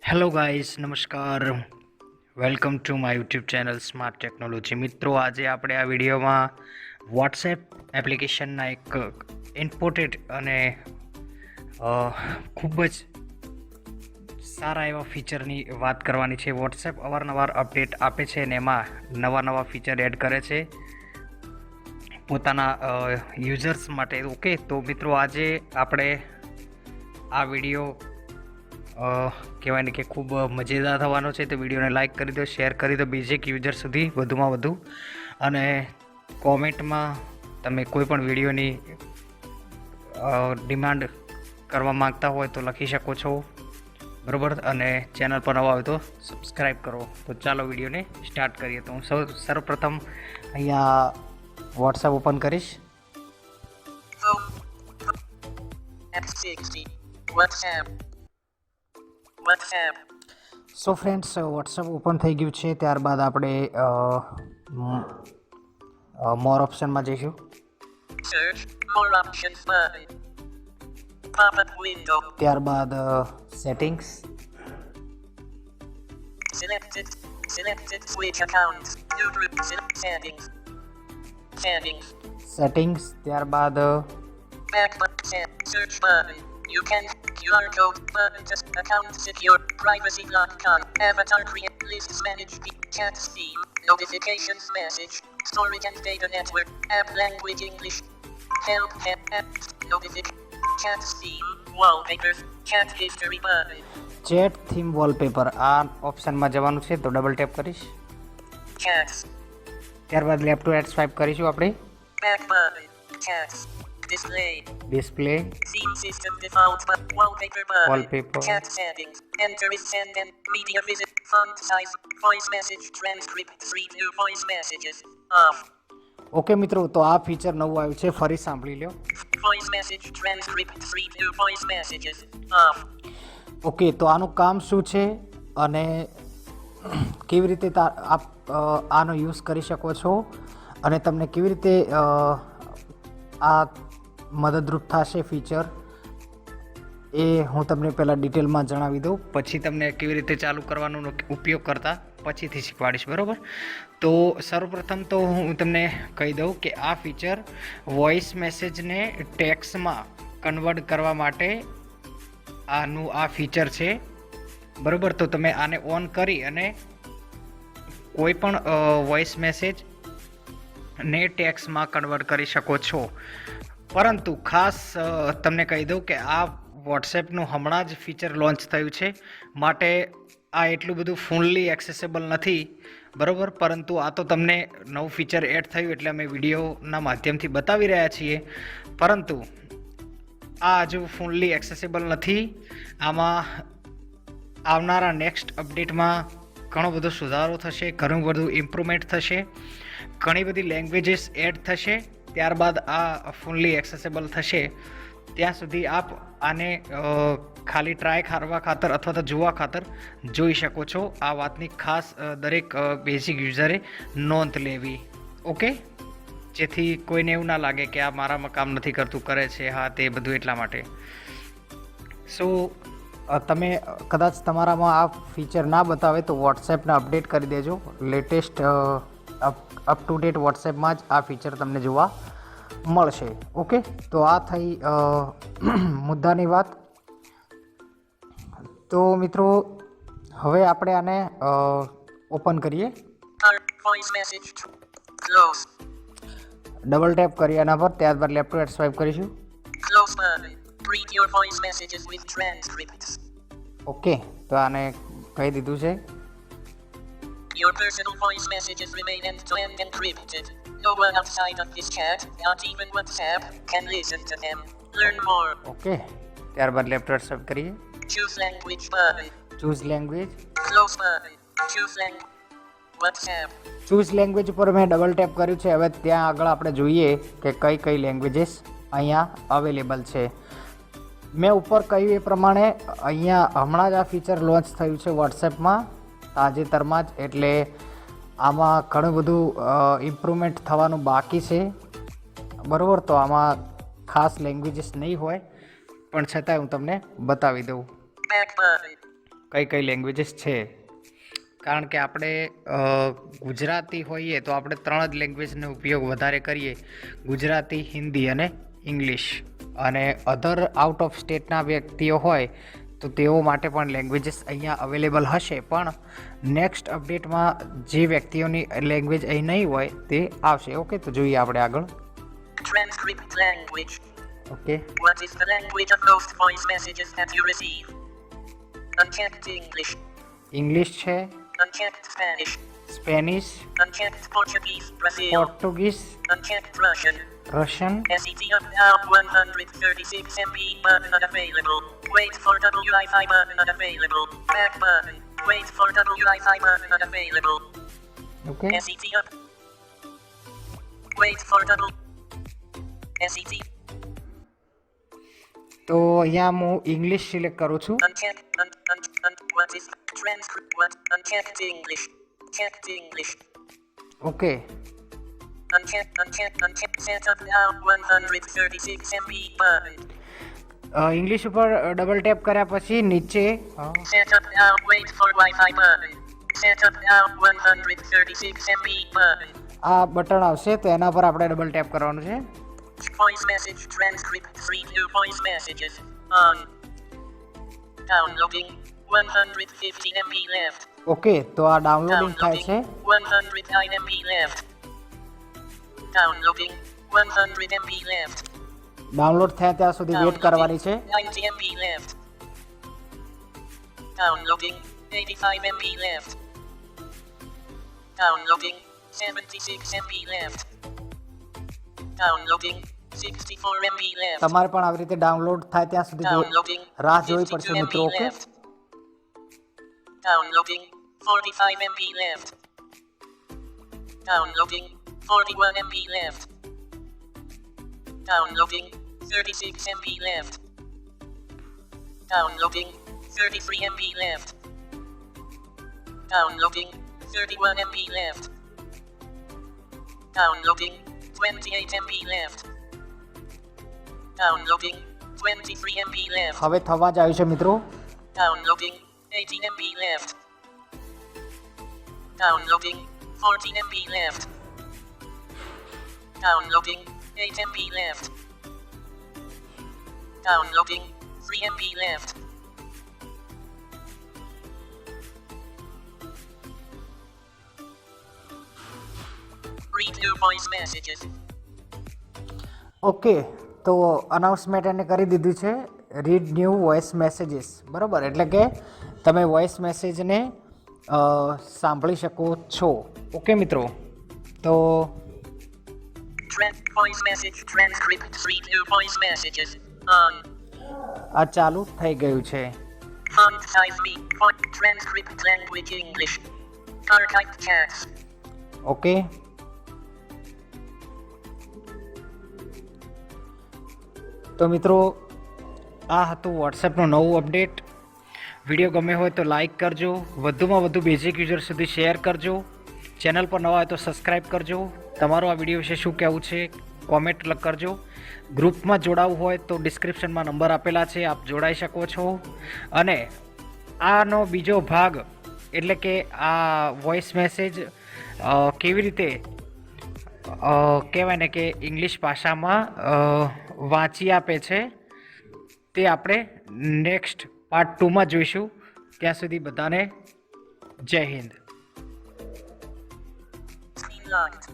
Hello guys, નમસ્કાર. Welcome to my YouTube channel smart technology. મિત્રો, આજે આપણે આ વિડીયોમાં વોટ્સએપ એપ્લિકેશનના એક ઇમ્પોર્ટેન્ટ અને ખૂબ જ સારા એવા ફીચરની વાત કરવાની છે. વોટ્સએપ અવારનવાર અપડેટ આપે છે અને એમાં નવા ફીચર એડ કરે છે પોતાના યુઝર્સ માટે. ઓકે, તો મિત્રો, આજે આપણે આ વિડીયો કહેવાય ને કે ખૂબ મજેદાર થવાનો છે. તો વિડીયોને લાઇક કરી દો, શેર કરી દો બેઝિક યુઝર સુધી વધુમાં વધુ, અને કોમેન્ટમાં તમે કોઈ પણ વિડીયોની ડિમાન્ડ કરવા માંગતા હોય તો લખી શકો છો, બરાબર. અને ચેનલ પર નવા હોય તો સબસ્ક્રાઈબ કરો. તો ચાલો વિડીયોને સ્ટાર્ટ કરીએ. તો હું સર્વપ્રથમ અહીંયા વોટ્સએપ ઓપન કરીશ. સો ફ્રેન્ડ્સ, વોટ્સએપ ઓપન થઈ ગયું છે. ત્યારબાદ આપણે મોર ઓપ્શનમાં જઈશું. ત્યારબાદ સેટિંગ્સ, સેટિંગ્સ. ત્યારબાદ You can QR code button just account secure privacy lock avatar create lists manage chat theme notifications message storage and data network app language English help app notification chat theme wallpapers chat history button chat theme wallpaper આ ઓપ્શનમાં જવાનું છે. તો double tap કરીશ. chats. ત્યારબાદ left to right swipe કરીશું આપણે. back button chats display theme system default wallpaper chat settings enter is send and media visit font size voice message transcript 3 new voice messages off. Okay મિત્રો, તો આ feature નવું આવ્યું છે, ફરી સાંભળી લો. voice message transcript 3 new voice messages off. Okay, તો આનું કામ શું છે અને કેવી રીતે આપ આનો યુઝ કરી શકો છો અને તમને કેવી રીતે આ મદદરૂપ થશે ફીચર, એ હું તમને પહેલાં ડિટેલમાં જણાવી દઉં. પછી તમને કેવી રીતે ચાલુ કરવાનો ઉપયોગ કરતા પછીથી શીખવાડીશ, બરાબર. તો સર્વપ્રથમ તો હું તમને કહી દઉં કે આ ફીચર વોઇસ મેસેજને ટેક્સ્ટમાં કન્વર્ટ કરવા માટે આનું આ ફીચર છે, બરાબર. તો તમે આને ઓન કરી અને કોઈ પણ વોઇસ મેસેજ ને ટેક્સ્ટમાં કન્વર્ટ કરી શકો છો. પરંતુ ખાસ તમને કહી દઉં કે આ વોટ્સએપનું હમણાં જ ફીચર લોન્ચ થયું છે, માટે આ એટલું બધું ફૂલ્લી એક્સેસેબલ નથી, બરાબર. પરંતુ આ તો તમને નવું ફીચર એડ થયું એટલે અમે વિડીયોના માધ્યમથી બતાવી રહ્યા છીએ. પરંતુ આ હજુ ફૂલ્લી એક્સેસેબલ નથી. આમાં આવનારા નેક્સ્ટ અપડેટમાં ઘણો બધો સુધારો થશે, ઘણું બધું ઇમ્પ્રુવમેન્ટ થશે, ઘણી બધી લેંગ્વેજીસ એડ થશે. ત્યારબાદ આ ફૂલ્લી એક્સેસેબલ થશે. ત્યાં સુધી આપ આને ખાલી ટ્રાય કરવા ખાતર અથવા તો જોવા ખાતર જોઈ શકો છો. આ વાતની ખાસ દરેક બેઝિક યુઝરે નોંધ લેવી, ઓકે, જેથી કોઈને એવું ના લાગે કે આ મારામાં કામ નથી કરતું, કરે છે. હા, તે બધું એટલા માટે. સો તમે કદાચ તમારામાં આ ફીચર ના બતાવે તો વોટ્સએપને અપડેટ કરી દેજો. લેટેસ્ટ અપ ટુ ડેટ વોટ્સએપમાં જ આ ફીચર તમને જોવા મળશે. ઓકે, તો આ થઈ મુદ્દાની વાત. તો મિત્રો, હવે આપણે આને ઓપન કરીએ. ડબલ ટેપ કરીએ એના પર. ત્યારબાદ લેફ્ટ ટુ રાઈટ સ્વાઇપ કરીશું. ઓકે, તો આને કહી દીધું છે. Your personal voice messages remain end-to-end encrypted. No one outside of this chat, not even WhatsApp, can listen to them. Learn more. Okay. ત્યારબાદ લેફ્ટ રાઈટ સ્વાઇપ કરીએ. Choose language button. Choose language. Close button. Choose language. WhatsApp. Choose language ઉપર મેં double tap કર્યું છે. હવે ત્યાં આગળ આપણે જોઈએ કે કઈ લેંગ્વેજીસ અહીંયા અવેલેબલ છે. મેં ઉપર કહ્યું એ પ્રમાણે અહીંયા હમણાં જ આ ફીચર લોન્ચ થયું છે વોટ્સએપમાં તાજેતરમાં જ, એટલે આમાં ઘણું બધું ઇમ્પ્રુવમેન્ટ થવાનું બાકી છે, બરાબર. તો આમાં ખાસ લેંગ્વેજીસ નહીં હોય, પણ છતાંય હું તમને બતાવી દઉં. કઈ કઈ લેંગ્વેજીસ છે, કારણ કે આપણે ગુજરાતી હોઈએ તો આપણે 3 જ લેંગ્વેજનો ઉપયોગ વધારે કરીએ, ગુજરાતી, હિન્દી અને ઇંગ્લિશ. અને અધર આઉટ ઓફ સ્ટેટના વ્યક્તિઓ હોય તો તેઓ માટે પણ લેંગ્વેજીસ અહીંયા અવેલેબલ હશે, પણ નેક્સ્ટ અપડેટમાં જે વ્યક્તિઓની લેંગ્વેજ અહીં નહીં હોય તે આવશે. ઓકે, તો જોઈએ આપણે આગળ. Transcript language. Okay, What is the language of most voice messages that you receive? Unchecked English. English છે, Unchecked Spanish. Spanish, Unchecked Portuguese, Brazil. Portuguese, Unchecked Russian. Russian. SET up now 136 MB button unavailable. Wait for WI5 button unavailable. Back button. Wait for WI5 button unavailable. Okay, SET up. Wait for SET. તો અહીંયા હું English select કરું છું. Unchecked. What is transcript? What? Unchecked English. Checked English. Okay, Unchecked. Set up now 136 MB button. English ઉપર double tap કર્યા પછી નીચે Set up now. Wait for Wi-Fi button. Set up now 136 MB button. આ button આવશે તો એના પર આપણે ડબલ ટેપ કરવાનું છે. Voice message transcript. 3 new voice messages. On. Downloading. 150 MB left. Okay, તો આ ડાઉનલોડિંગ થાય છે. 109 MB left. Downloading. 100 MB left. Download થયા ત્યાં સુધી વેઇટ કરવાની છે. 90 MB left. Downloading. 85 MB left. Downloading. 76 MB left. Downloading. 64 MB left. તમારે પણ આવી રીતે ડાઉનલોડ થાય ત્યાં સુધી Downloading. રાહ જોવી પડશે 52 મિત્રો. MB okay, left. Downloading. 45 MB left. Downloading. 41 MB left. Downloading. 36 MB left. Downloading. 33 MB left. Downloading. 31 MB left. Downloading. 28 MB left. Downloading. 23 MB left. હવે થવા જ આવ્યું છે મિત્રો. Downloading. 18 MB left. Downloading. 14 MB left. Downloading. 8 MB left. Downloading. 3 MB left. Read new voice messages. Okay, તો announcement એને કરી દીધું છે, રીડ ન્યૂ વોઇસ મેસેજીસ. બરાબર, એટલે કે તમે વોઇસ મેસેજને સાંભળી શકો છો. ઓકે મિત્રો, તો Voice message transcript. Read new voice messages. On. આ ચાલુ થઈ ગયું છે. Font size me. Font transcript language English. Archived chats. Okay, તો મિત્રો આ હતું વોટ્સએપનું નવું અપડેટ. વિડીયો ગમે હોય તો લાઈક કરજો, વધુમાં વધુ બેઝિક યુઝર સુધી શેર કરજો, ચેનલ પર નવા હોય તો સબસ્ક્રાઈબ કરજો. તમારું આ વિડીયો વિશે શું કહેવું છે કોમેન્ટ કરજો. ગ્રુપમાં જોડાવવું હોય તો ડિસ્ક્રિપ્શનમાં નંબર આપેલા છે, આપ જોડાઈ શકો છો. અને આનો બીજો ભાગ એટલે કે આ વોઇસ મેસેજ કેવી રીતે કહેવાય ને કે ઇંગ્લિશ ભાષામાં વાંચી આપે છે તે આપણે નેક્સ્ટ પાર્ટ 2માં જોઈશું. ત્યાં સુધી બધાને જય હિન્દ. Screen locked.